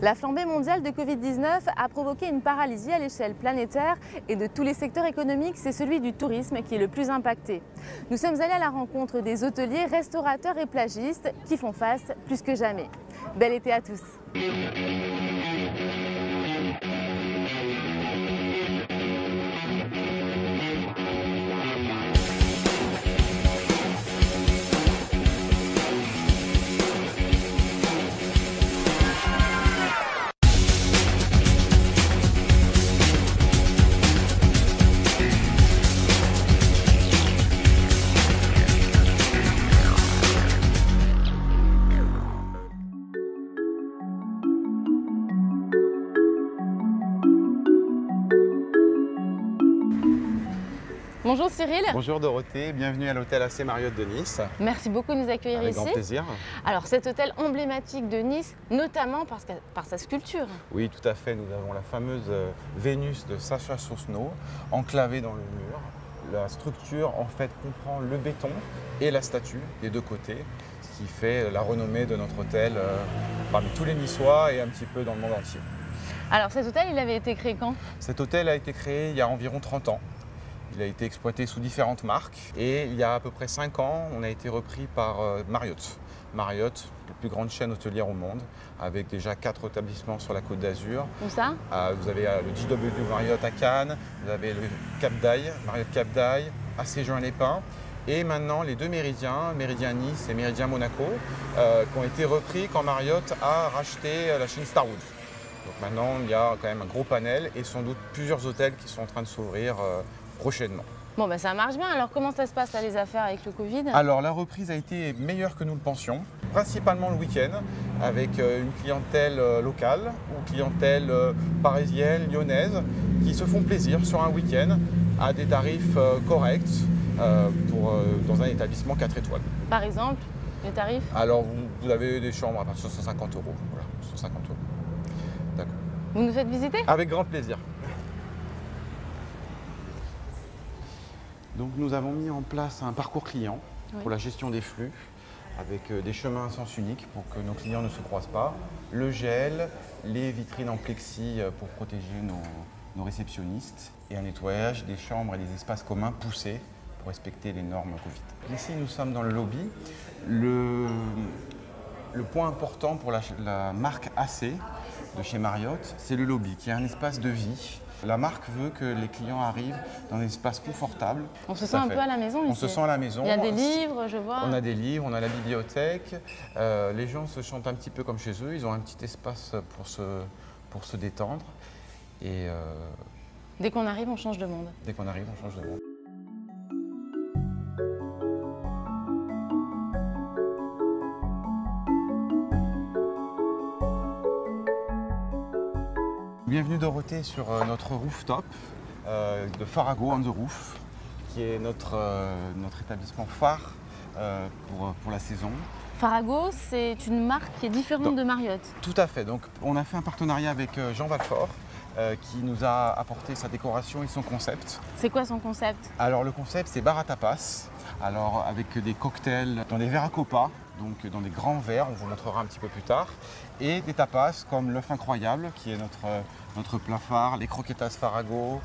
La flambée mondiale de Covid-19 a provoqué une paralysie à l'échelle planétaire et de tous les secteurs économiques, c'est celui du tourisme qui est le plus impacté. Nous sommes allés à la rencontre des hôteliers, restaurateurs et plagistes qui font face plus que jamais. Bel été à tous! Bonjour Cyril. Bonjour Dorothée, bienvenue à l'hôtel AC Marriott de Nice. Merci beaucoup de nous accueillir Avec ici. grand plaisir. Alors cet hôtel emblématique de Nice, notamment par sa sculpture. Oui, tout à fait. Nous avons la fameuse Vénus de Sacha Sosno, enclavée dans le mur. La structure en fait comprend le béton et la statue des deux côtés, ce qui fait la renommée de notre hôtel parmi tous les Niçois et un petit peu dans le monde entier. Alors cet hôtel, il avait été créé quand? Cet hôtel a été créé il y a environ 30 ans. Il a été exploité sous différentes marques et il y a à peu près 5 ans, on a été repris par Marriott. Marriott, la plus grande chaîne hôtelière au monde, avec déjà 4 établissements sur la Côte d'Azur. Où ça? Vous avez le JW Marriott à Cannes, vous avez le Cap d'Aille, Marriott Cap d'Aille, à Séjourne-les-Pins. Et maintenant, les deux Méridiens, Méridien Nice et Méridien Monaco, qui ont été repris quand Marriott a racheté la chaîne Starwood. Donc maintenant, il y a quand même un gros panel et sans doute plusieurs hôtels qui sont en train de s'ouvrir prochainement. Bon, ben ça marche bien. Alors comment ça se passe là, les affaires avec le Covid? Alors la reprise a été meilleure que nous le pensions, principalement le week-end, avec une clientèle locale ou clientèle parisienne, lyonnaise, qui se font plaisir sur un week-end à des tarifs corrects dans un établissement 4 étoiles. Par exemple, les tarifs? Alors vous avez des chambres à partir de 150 €. Voilà, 150 €. D'accord. Vous nous faites visiter? Avec grand plaisir. Donc nous avons mis en place un parcours client pour la gestion des flux, avec des chemins à sens unique pour que nos clients ne se croisent pas, le gel, les vitrines en plexi pour protéger nos réceptionnistes et un nettoyage des chambres et des espaces communs poussés pour respecter les normes Covid. Ici nous sommes dans le lobby. Le point important pour la marque AC de chez Marriott, c'est le lobby qui est un espace de vie. La marque veut que les clients arrivent dans un espace confortable. On se sent un peu à la maison ici. On se sent à la maison. Il y a des livres, je vois. On a des livres, on a la bibliothèque. Les gens se sentent un petit peu comme chez eux. Ils ont un petit espace pour se détendre. Et dès qu'on arrive, on change de monde. Dès qu'on arrive, on change de monde. Bienvenue Dorothée sur notre rooftop de Farago on the Roof, qui est notre établissement phare pour la saison. Farago, c'est une marque qui est différente de Marriott. Tout à fait. Donc, on a fait un partenariat avec Jean Valfort qui nous a apporté sa décoration et son concept. C'est quoi son concept? Alors le concept, c'est bar à tapas. Alors avec des cocktails dans des verres à copa, donc dans des grands verres, on vous montrera un petit peu plus tard, et des tapas comme l'œuf incroyable qui est notre plat phare, les croquetas Farago,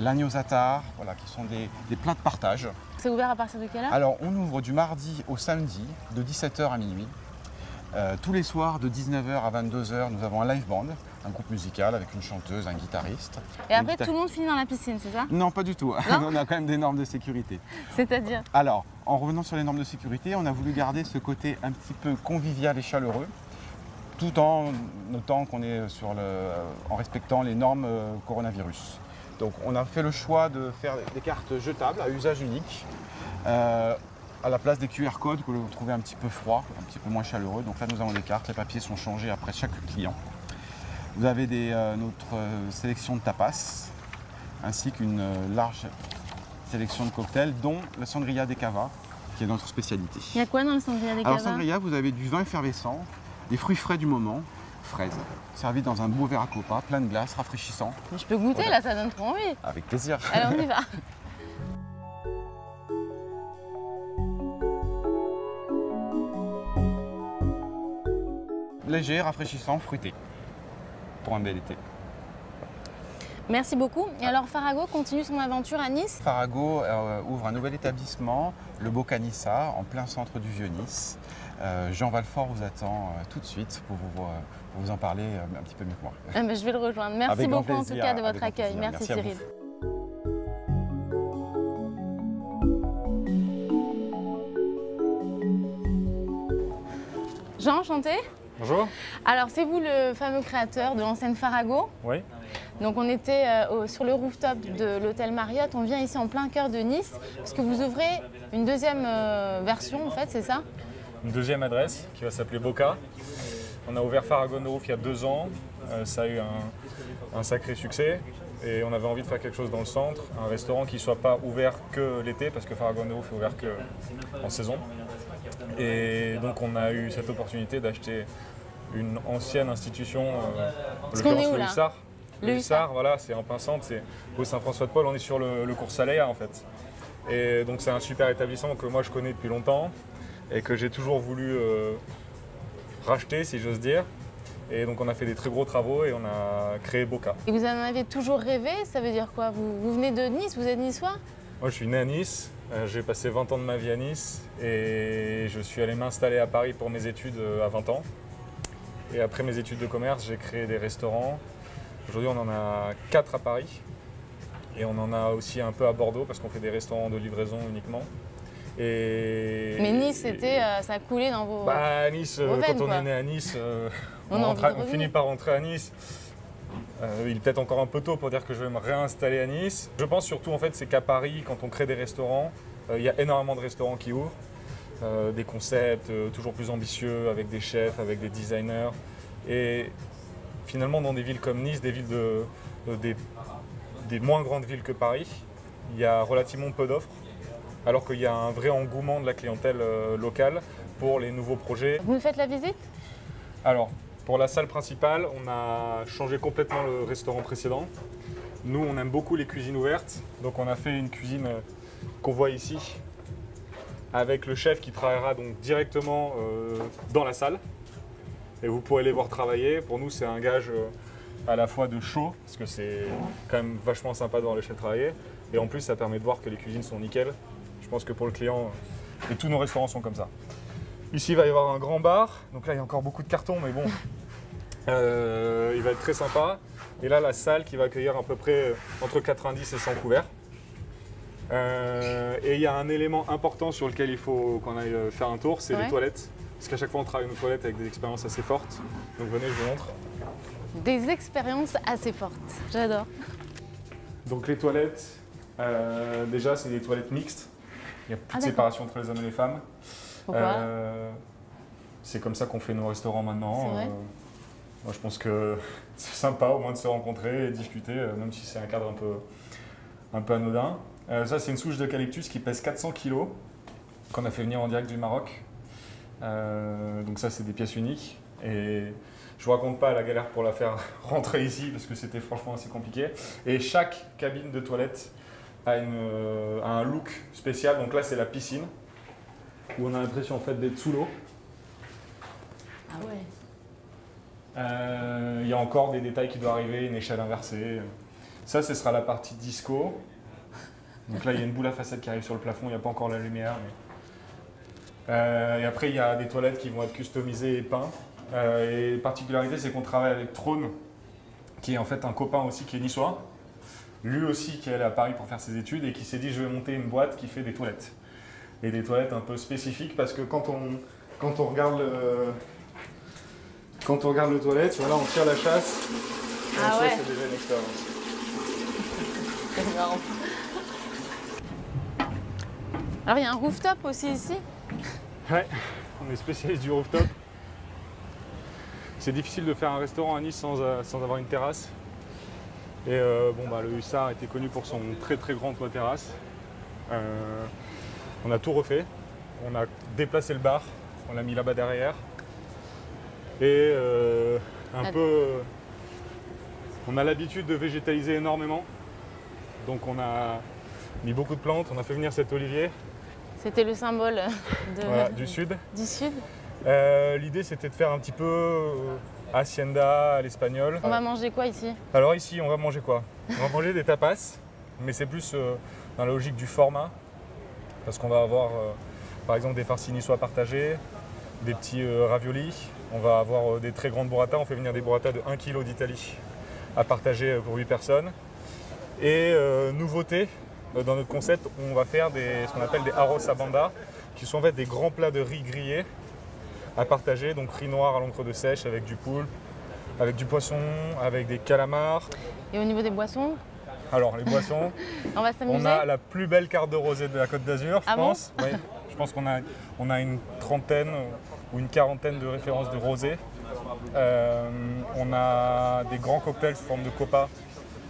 l'agneau zatar, voilà, qui sont des plats de partage. C'est ouvert à partir de quelle heure? Alors on ouvre du mardi au samedi de 17 h à minuit. Tous les soirs de 19 h à 22 h, nous avons un live band, un groupe musical avec une chanteuse, un guitariste. Et après, tout le monde finit dans la piscine, c'est ça? Non, pas du tout. On a quand même des normes de sécurité. C'est-à-dire? Alors, en revenant sur les normes de sécurité, on a voulu garder ce côté un petit peu convivial et chaleureux, tout en notant qu'on est en respectant les normes coronavirus. Donc, on a fait le choix de faire des cartes jetables à usage unique. À la place des QR codes que vous trouvez un petit peu froid, un petit peu moins chaleureux. Donc là, nous avons des cartes, les papiers sont changés après chaque client. Vous avez notre sélection de tapas, ainsi qu'une large sélection de cocktails, dont la sangria des cava, qui est notre spécialité. Il y a quoi dans le sangria des cava? Alors, sangria, vous avez du vin effervescent, des fruits frais du moment, fraises, servi dans un beau verre à copa, plein de glace, rafraîchissant. Mais je peux goûter, voilà. Là, ça donne trop envie. Avec plaisir. Allez, on y va. Léger, rafraîchissant, fruité. pour un bel été. Merci beaucoup. Et alors Farago continue son aventure à Nice? Farago ouvre un nouvel établissement, le Bocanissa, en plein centre du Vieux-Nice. Jean Valfort vous attend tout de suite pour vous en parler un petit peu mieux que moi. Je vais le rejoindre. Merci Avec grand beaucoup en tout plaisir, cas de avec votre grand accueil. plaisir. Merci Merci à Cyril. Jean, enchanté. Bonjour. Alors c'est vous le fameux créateur de l'enseigne Farago. Oui. Donc on était sur le rooftop de l'hôtel Marriott. On vient ici en plein cœur de Nice parce que vous ouvrez une deuxième version en fait, c'est ça? Une deuxième adresse qui va s'appeler Boca. On a ouvert Farago No Roof il y a 2 ans. Ça a eu un sacré succès et on avait envie de faire quelque chose dans le centre, un restaurant qui ne soit pas ouvert que l'été parce que Farago No Roof est ouvert que en saison. Et donc on a eu cette opportunité d'acheter une ancienne institution, le Hussard. Le Hussard, voilà, c'est en plein centre, c'est au Saint-François-de-Paul, on est sur le cours Saléa en fait. Et donc c'est un super établissement que moi je connais depuis longtemps et que j'ai toujours voulu racheter si j'ose dire. Et donc on a fait des très gros travaux et on a créé Boca. Et vous en avez toujours rêvé? Ça veut dire quoi? Vous venez de Nice? Vous êtes niçois? Moi je suis né à Nice, j'ai passé 20 ans de ma vie à Nice et je suis allé m'installer à Paris pour mes études à 20 ans. Et après mes études de commerce, j'ai créé des restaurants. Aujourd'hui on en a 4 à Paris et on en a aussi un peu à Bordeaux parce qu'on fait des restaurants de livraison uniquement. Mais Nice, ça a coulé dans vos... Bah, Nice, veines, quand on quoi. est né à Nice, on finit par rentrer à Nice. Il est peut-être encore un peu tôt pour dire que je vais me réinstaller à Nice. Je pense surtout en fait, c'est qu'à Paris, quand on crée des restaurants, il y a énormément de restaurants qui ouvrent. Des concepts toujours plus ambitieux, avec des chefs, avec des designers. Et finalement, dans des villes comme Nice, des villes des moins grandes villes que Paris, il y a relativement peu d'offres, alors qu'il y a un vrai engouement de la clientèle locale pour les nouveaux projets. Vous nous faites la visite? Alors, pour la salle principale, on a changé complètement le restaurant précédent. Nous, on aime beaucoup les cuisines ouvertes, donc on a fait une cuisine qu'on voit ici, avec le chef qui travaillera donc directement dans la salle. Et vous pourrez les voir travailler. Pour nous, c'est un gage à la fois de chaud, parce que c'est quand même vachement sympa de voir le chef travailler. Et en plus, ça permet de voir que les cuisines sont nickel. Je pense que pour le client, et tous nos restaurants sont comme ça. Ici, il va y avoir un grand bar. Donc là, il y a encore beaucoup de cartons, mais bon, il va être très sympa. Et là, la salle qui va accueillir à peu près entre 90 et 100 couverts. Et il y a un élément important sur lequel il faut qu'on aille faire un tour, c'est les toilettes. Parce qu'à chaque fois, on travaille nos toilettes avec des expériences assez fortes. Donc venez, je vous montre. Des expériences assez fortes, j'adore. Donc les toilettes, déjà, c'est des toilettes mixtes. Il y a plus de séparation entre les hommes et les femmes. Pourquoi? C'est comme ça qu'on fait nos restaurants maintenant. C'est vrai. Moi, je pense que c'est sympa au moins de se rencontrer et discuter, même si c'est un cadre un peu anodin. Ça, c'est une souche d'eucalyptus qui pèse 400 kg, qu'on a fait venir en direct du Maroc. Donc ça, c'est des pièces uniques. Et je ne vous raconte pas la galère pour la faire rentrer ici, parce que c'était franchement assez compliqué. Et chaque cabine de toilette a un look spécial. Donc là, c'est la piscine, où on a l'impression en fait d'être sous l'eau. Ah ouais. Il y a encore des détails qui doivent arriver, une échelle inversée. Ça, ce sera la partie disco. Donc là, il y a une boule à facettes qui arrive sur le plafond, il n'y a pas encore la lumière. Et après, il y a des toilettes qui vont être customisées et peintes. Et particularité, c'est qu'on travaille avec Trône, qui est en fait un copain aussi qui est niçois. Lui aussi qui est allé à Paris pour faire ses études et qui s'est dit je vais monter une boîte qui fait des toilettes. Et des toilettes un peu spécifiques parce que quand on regarde le toilette, voilà, on tire la chasse. Et Ah ouais. c'est déjà une expérience. C'est énorme. Alors il y a un rooftop aussi ici. Ouais, on est spécialiste du rooftop. C'est difficile de faire un restaurant à Nice sans avoir une terrasse. Et le Hussard était connu pour son très très grand toit terrasse. On a tout refait. On a déplacé le bar, on l'a mis là-bas derrière. Et on a l'habitude de végétaliser énormément. Donc on a mis beaucoup de plantes, on a fait venir cet olivier. C'était le symbole Du sud. Du sud. L'idée c'était de faire un petit peu hacienda à l'espagnol. On va manger quoi ici? Alors ici, on va manger quoi? On va manger des tapas, mais c'est plus dans la logique du format, parce qu'on va avoir par exemple des farcis niçois partagés, des petits raviolis, on va avoir des très grandes burrata, on fait venir des burrata de 1 kg d'Italie à partager pour 8 personnes. Et nouveauté, dans notre concept, on va faire ce qu'on appelle des arroz a banda, qui sont en fait des grands plats de riz grillés à partager, donc riz noir à l'encre de sèche avec du poulpe, avec du poisson, avec des calamars. Et au niveau des boissons? Alors les boissons, on va s'amuser. On a la plus belle carte de rosé de la Côte d'Azur, je pense. Bon oui, je pense qu'on a une trentaine ou une quarantaine de références de rosé. On a des grands cocktails sous forme de copa,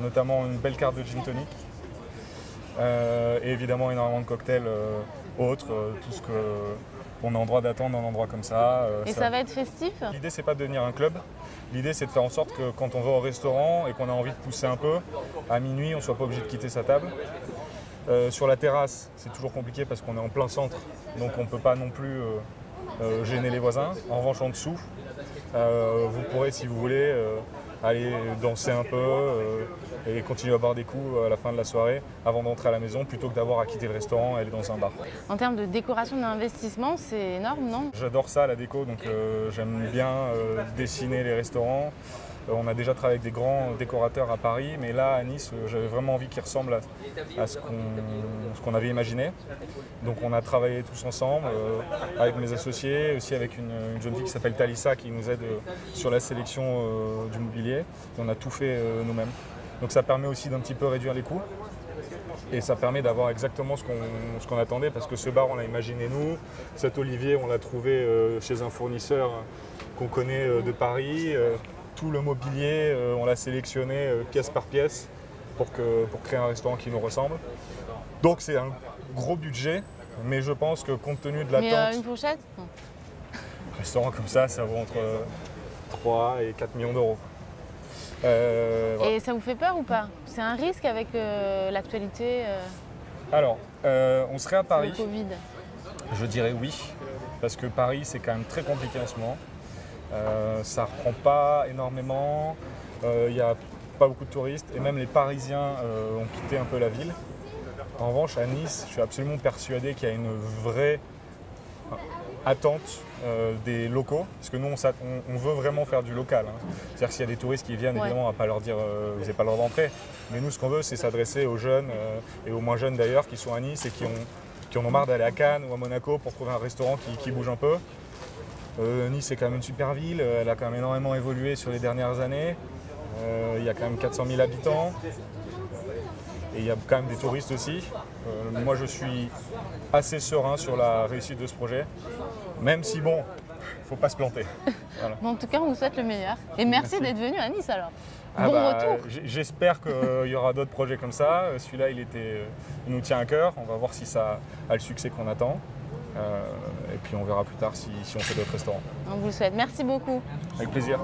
notamment une belle carte de gin tonic. Et évidemment énormément de cocktails autres, tout ce qu'on a en droit d'attendre dans un endroit comme ça. Et ça va être festif? L'idée, c'est pas de devenir un club. L'idée, c'est de faire en sorte que quand on va au restaurant et qu'on a envie de pousser un peu, à minuit, on ne soit pas obligé de quitter sa table. Sur la terrasse, c'est toujours compliqué parce qu'on est en plein centre, donc on ne peut pas non plus gêner les voisins. En revanche, en dessous, vous pourrez, si vous voulez, aller danser un peu et continuer à boire des coups à la fin de la soirée avant d'entrer à la maison plutôt que d'avoir à quitter le restaurant et aller dans un bar. En termes de décoration d'investissement, c'est énorme, non? J'adore ça, la déco, donc j'aime bien dessiner les restaurants. On a déjà travaillé avec des grands décorateurs à Paris, mais là à Nice, j'avais vraiment envie qu'ils ressemblent à ce qu'on avait imaginé. Donc on a travaillé tous ensemble, avec mes associés, aussi avec une jeune fille qui s'appelle Thalissa qui nous aide sur la sélection du mobilier. Et on a tout fait nous-mêmes. Donc ça permet aussi d'un petit peu réduire les coûts. Et ça permet d'avoir exactement ce qu'on attendait, parce que ce bar, on l'a imaginé nous. Cet olivier, on l'a trouvé chez un fournisseur qu'on connaît de Paris. Tout le mobilier, on l'a sélectionné pièce par pièce pour créer un restaurant qui nous ressemble. Donc c'est un gros budget, mais je pense que compte tenu de l'attente... Mais une fourchette? Un restaurant comme ça vaut entre 3 et 4 millions d'euros. Et ça vous fait peur ou pas? C'est un risque avec l'actualité Alors, on serait à Paris. le Covid. Je dirais oui, parce que Paris, c'est quand même très compliqué en ce moment. Ça reprend pas énormément, il n'y a pas beaucoup de touristes, et même les Parisiens ont quitté un peu la ville. En revanche, à Nice, je suis absolument persuadé qu'il y a une vraie attente des locaux, parce que nous on veut vraiment faire du local. Hein. C'est-à-dire que s'il y a des touristes qui viennent, évidemment, on ne va pas leur dire vous n'avez pas le droit d'entrer. Mais nous, ce qu'on veut, c'est s'adresser aux jeunes et aux moins jeunes d'ailleurs, qui sont à Nice et qui en ont marre d'aller à Cannes ou à Monaco pour trouver un restaurant qui bouge un peu. Nice est quand même une super ville, elle a quand même énormément évolué sur les dernières années. Il y a quand même 400 000 habitants. Et il y a quand même des touristes aussi. Moi, je suis assez serein sur la réussite de ce projet, même si, bon, il ne faut pas se planter. Voilà. Bon, en tout cas, on vous souhaite le meilleur. Et merci d'être venu à Nice alors. Bon retour. J'espère qu'il y aura d'autres projets comme ça. Celui-là, il nous tient à cœur. On va voir si ça a le succès qu'on attend. Et puis on verra plus tard si on fait d'autres restaurants. On vous le souhaite. Merci beaucoup. Avec plaisir.